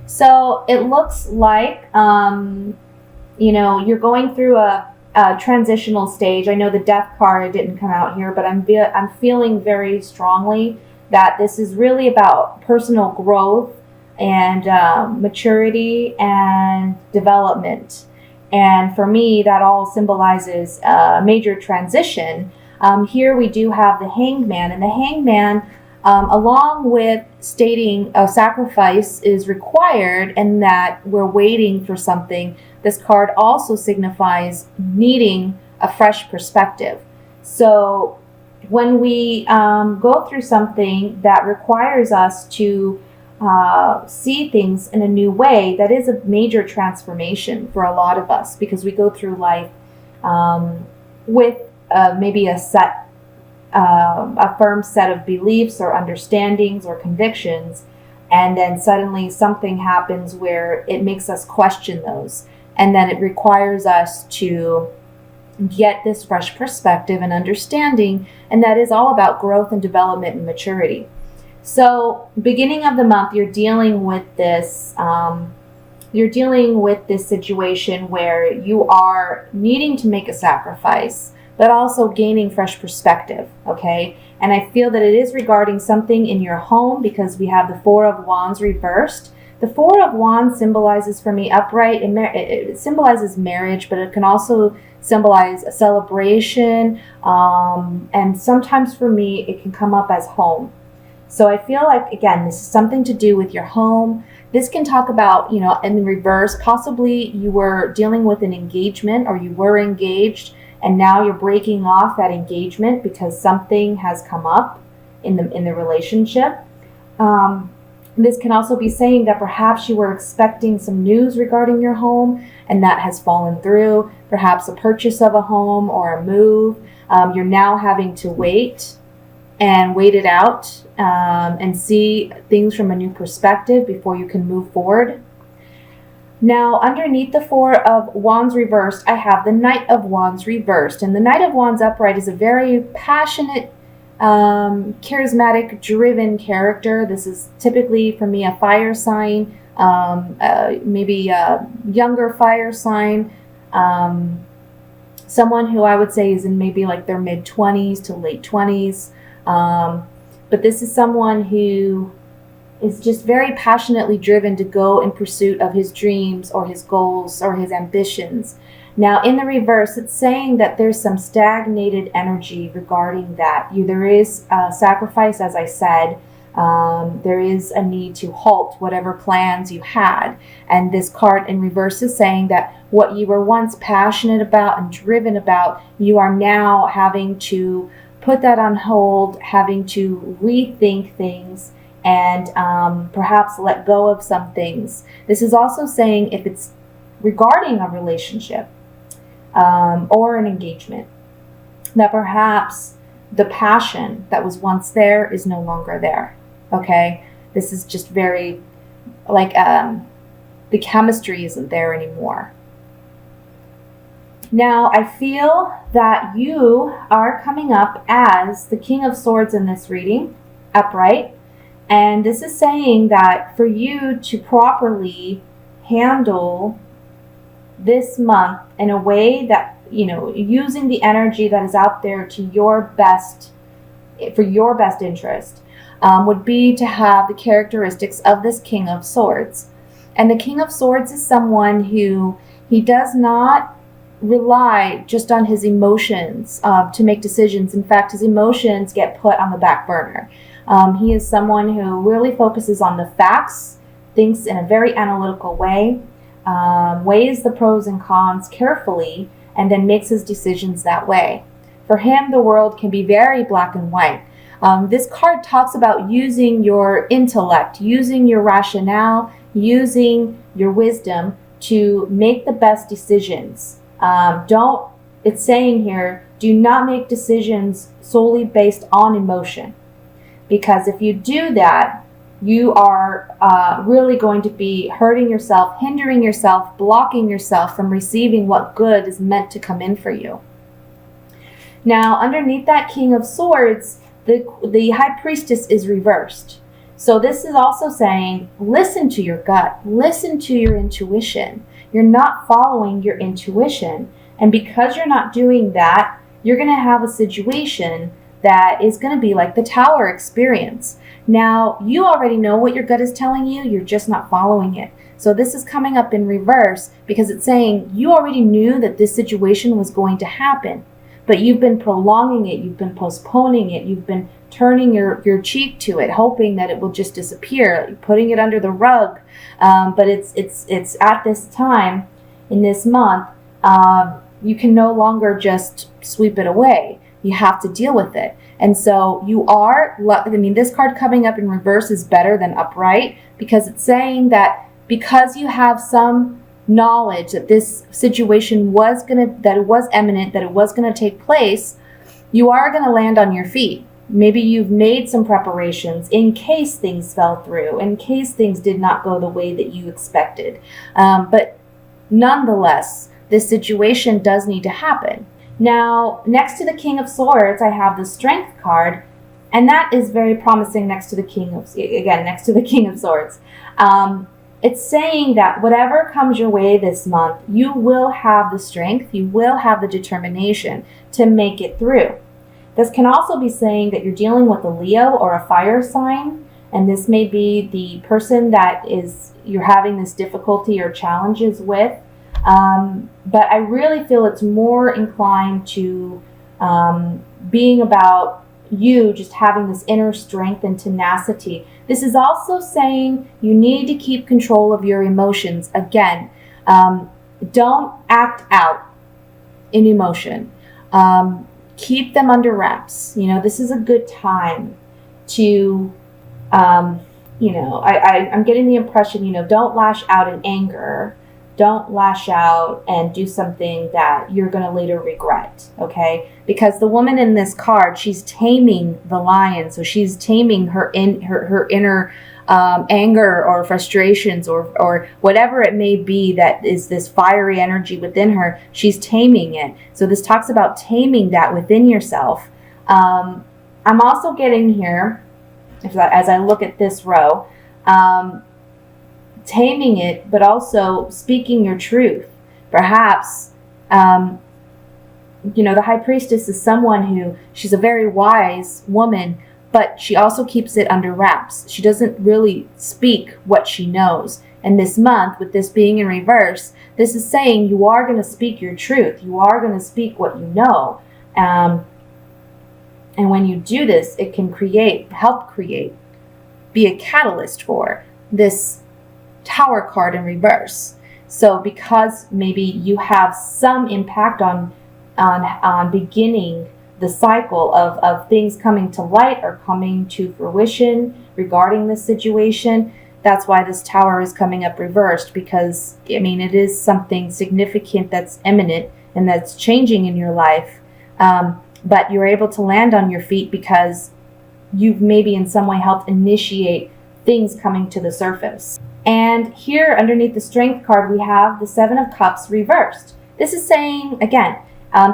So it looks like, you're going through a transitional stage. I know the death card didn't come out here, but I'm feeling very strongly that this is really about personal growth and maturity and development. And for me, that all symbolizes a major transition. Here we do have the hangman, and the hangman, along with stating a sacrifice is required and that we're waiting for something, this card also signifies needing a fresh perspective. So when we go through something that requires us to see things in a new way, that is a major transformation for a lot of us, because we go through life with maybe a firm set of beliefs or understandings or convictions, and then suddenly something happens where it makes us question those, and then it requires us to get this fresh perspective and understanding, and that is all about growth and development and maturity. So beginning of the month, you're dealing with this situation where you are needing to make a sacrifice, but also gaining fresh perspective, okay? And I feel that it is regarding something in your home, because we have the Four of Wands reversed. The Four of Wands symbolizes for me upright, it symbolizes marriage, but it can also symbolize a celebration, and sometimes for me it can come up as home. So I feel like, again, this is something to do with your home. This can talk about, in reverse, possibly you were dealing with an engagement, or you were engaged, and now you're breaking off that engagement because something has come up in the relationship. This can also be saying that perhaps you were expecting some news regarding your home and that has fallen through, perhaps a purchase of a home or a move. You're now having to wait it out and see things from a new perspective before you can move forward. Now, underneath the Four of Wands reversed, I have the Knight of Wands reversed. And the Knight of Wands upright is a very passionate, charismatic, driven character. This is typically, for me, a fire sign, maybe a younger fire sign, someone who I would say is in maybe like their mid-20s to late 20s. But this is someone who is just very passionately driven to go in pursuit of his dreams or his goals or his ambitions. Now, in the reverse, it's saying that there's some stagnated energy regarding that. There is a sacrifice, as I said. There is a need to halt whatever plans you had. And this card in reverse is saying that what you were once passionate about and driven about, you are now having to put that on hold, having to rethink things, and perhaps let go of some things. This is also saying if it's regarding a relationship or an engagement, that perhaps the passion that was once there is no longer there, okay? This is just very, like, the chemistry isn't there anymore. Now, I feel that you are coming up as the King of Swords in this reading, upright. And this is saying that for you to properly handle this month in a way that, using the energy that is out there to your best, for your best interest, would be to have the characteristics of this King of Swords. And the King of Swords is someone who, he does not rely just on his emotions to make decisions. In fact, his emotions get put on the back burner. He is someone who really focuses on the facts, thinks in a very analytical way, weighs the pros and cons carefully, and then makes his decisions that way. For him, the world can be very black and white. This card talks about using your intellect, using your rationale, using your wisdom to make the best decisions. It's saying here, do not make decisions solely based on emotion. Because if you do that, you are really going to be hurting yourself, hindering yourself, blocking yourself from receiving what good is meant to come in for you. Now, underneath that King of Swords, the High Priestess is reversed. So this is also saying, listen to your gut, listen to your intuition. You're not following your intuition. And because you're not doing that, you're going to have a situation that is going to be like the tower experience. Now, you already know what your gut is telling you, you're just not following it. So this is coming up in reverse because it's saying you already knew that this situation was going to happen, but you've been prolonging it, you've been postponing it, you've been turning your cheek to it, hoping that it will just disappear, putting it under the rug. But it's at this time, in this month, you can no longer just sweep it away. You have to deal with it. And so this card coming up in reverse is better than upright because it's saying that because you have some knowledge that this situation that it was imminent, that it was going to take place, you are going to land on your feet. Maybe you've made some preparations in case things fell through, in case things did not go the way that you expected. But nonetheless, this situation does need to happen. Now, next to the King of Swords, I have the Strength card, and that is very promising next to the King of Swords. It's saying that whatever comes your way this month, you will have the strength, you will have the determination to make it through. This can also be saying that you're dealing with a Leo or a fire sign, and this may be the person that you're having this difficulty or challenges with. But I really feel it's more inclined to being about you just having this inner strength and tenacity. This is also saying you need to keep control of your emotions. Again, don't act out in emotion. Keep them under wraps. This is a good time to, I'm getting the impression, don't lash out in anger. Don't lash out and do something that you're going to later regret, okay? Because the woman in this card, she's taming the lion. So she's taming her inner anger or frustrations or whatever it may be that is this fiery energy within her. She's taming it. So this talks about taming that within yourself. I'm also getting here, as I look at this row, taming it, but also speaking your truth. Perhaps, the High Priestess is someone she's a very wise woman, but she also keeps it under wraps. She doesn't really speak what she knows. And this month, with this being in reverse, this is saying you are going to speak your truth. You are going to speak what you know. And when you do this, it can help create, be a catalyst for this Tower card in reverse. So because maybe you have some impact on beginning the cycle of things coming to light or coming to fruition regarding this situation, that's why this Tower is coming up reversed, because it is something significant that's imminent and that's changing in your life, but you're able to land on your feet because you've maybe in some way helped initiate things coming to the surface. And here underneath the Strength card, we have the Seven of Cups reversed. This is saying, again,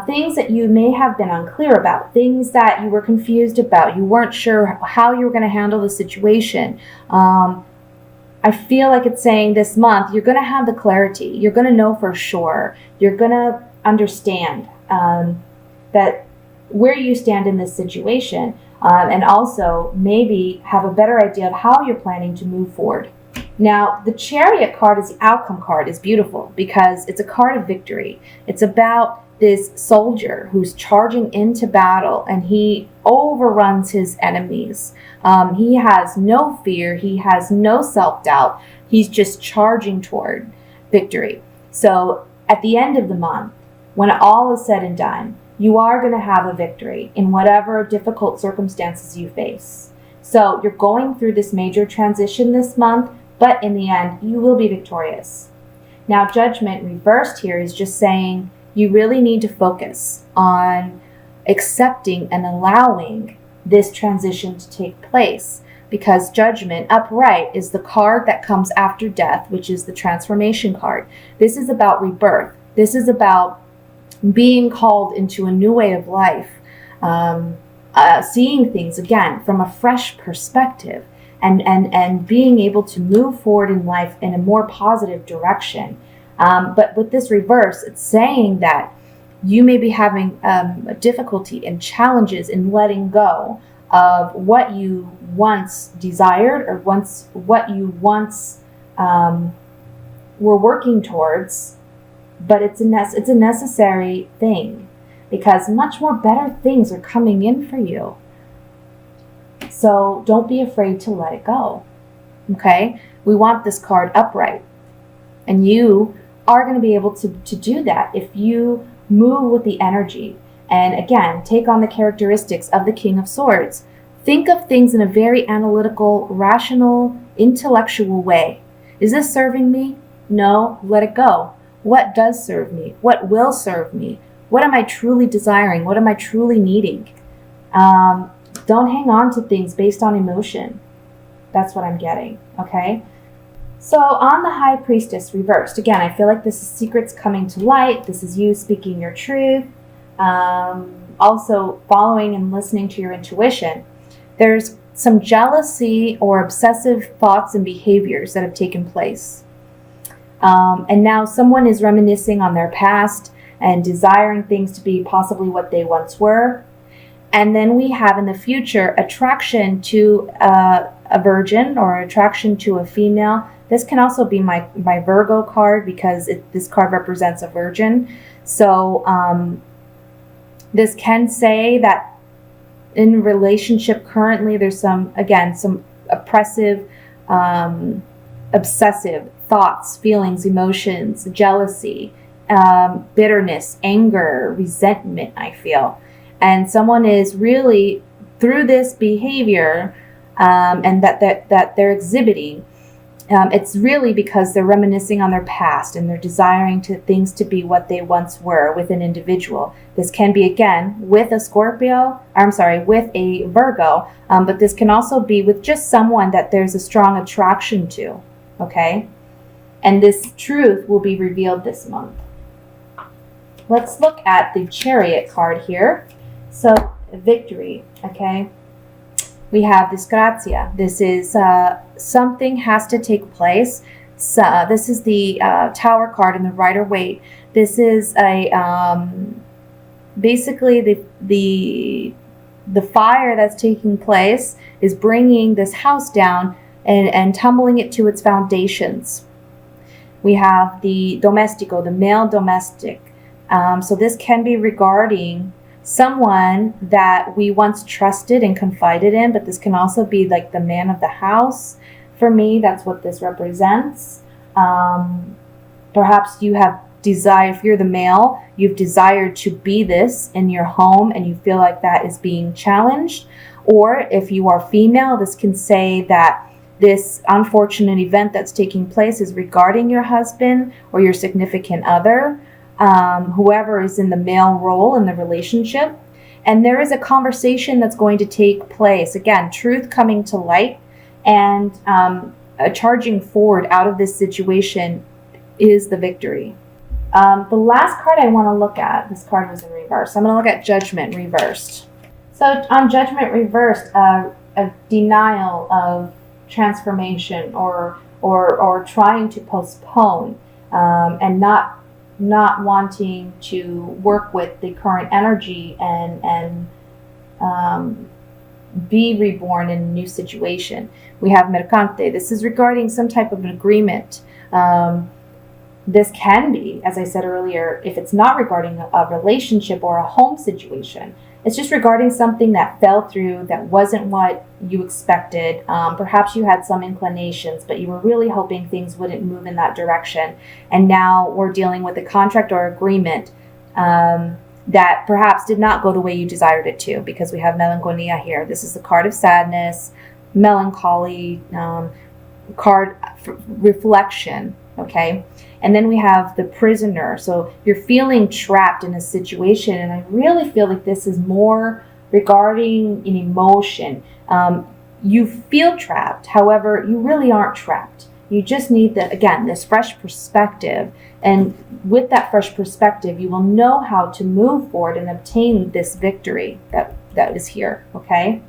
things that you may have been unclear about, things that you were confused about, you weren't sure how you were going to handle the situation. I feel like it's saying this month, you're going to have the clarity. You're going to know for sure. You're going to understand that where you stand in this situation, and also maybe have a better idea of how you're planning to move forward. Now, the Chariot card is the outcome card, is beautiful because it's a card of victory. It's about this soldier who's charging into battle and he overruns his enemies. He has no fear. He has no self-doubt. He's just charging toward victory. So at the end of the month, when all is said and done, you are going to have a victory in whatever difficult circumstances you face. So you're going through this major transition this month, but in the end, you will be victorious. Now, Judgment reversed here is just saying you really need to focus on accepting and allowing this transition to take place, because Judgment upright is the card that comes after death, which is the transformation card. This is about rebirth. This is about being called into a new way of life, seeing things again from a fresh perspective. and being able to move forward in life in a more positive direction. But with this reverse, it's saying that you may be having a difficulty and challenges in letting go of what you once desired or what you once were working towards. But it's a necessary thing, because much more better things are coming in for you. So don't be afraid to let it go. Okay? We want this card upright. And you are going to be able to do that if you move with the energy. And again, take on the characteristics of the King of Swords. Think of things in a very analytical, rational, intellectual way. Is this serving me? No, let it go. What does serve me? What will serve me? What am I truly desiring? What am I truly needing? Don't hang on to things based on emotion. That's what I'm getting, okay? So on the High Priestess reversed, again, I feel like this is secrets coming to light. This is you speaking your truth. Also following and listening to your intuition. There's some jealousy or obsessive thoughts and behaviors that have taken place. And now someone is reminiscing on their past and desiring things to be possibly what they once were. And then we have in the future attraction to a virgin or attraction to a female. This can also be my Virgo card, because this card represents a virgin. So this can say that in relationship currently there's some oppressive, obsessive thoughts, feelings, emotions, jealousy, bitterness, anger, resentment, I feel. And someone is really, through this behavior and that they're exhibiting, it's really because they're reminiscing on their past and they're desiring things to be what they once were with an individual. This can be, again, with a with a Virgo, but this can also be with just someone that there's a strong attraction to, okay? And this truth will be revealed this month. Let's look at the Chariot card here. So, victory, okay? We have disgrazia. This is something has to take place. So, this is the Tower card in the Rider-Waite. This is a basically the fire that's taking place is bringing this house down and tumbling it to its foundations. We have the domestico, the male domestic. So this can be regarding someone that we once trusted and confided in, but this can also be like the man of the house. For me, that's what this represents. Perhaps you have desire, if you're the male, you've desired to be this in your home and you feel like that is being challenged. Or if you are female, this can say that this unfortunate event that's taking place is regarding your husband or your significant other. Whoever is in the male role in the relationship. And there is a conversation that's going to take place. Again, truth coming to light and charging forward out of this situation is the victory. The last card I want to look at, this card was in reverse. I'm going to look at Judgment reversed. So on Judgment reversed, a denial of transformation or trying to postpone and not wanting to work with the current energy and be reborn in a new situation. We have Mercante. This is regarding some type of an agreement. This can be, as I said earlier, if it's not regarding a relationship or a home situation, it's just regarding something that fell through, that wasn't what you expected. Perhaps you had some inclinations, but you were really hoping things wouldn't move in that direction. And now we're dealing with a contract or agreement that perhaps did not go the way you desired it to, because we have Melancholia here. This is the card of sadness, melancholy, card reflection, okay? And then we have the Prisoner. So you're feeling trapped in a situation, and I really feel like this is more regarding an emotion. You feel trapped, however, you really aren't trapped. You just need this fresh perspective. And with that fresh perspective, you will know how to move forward and obtain this victory that is here, okay?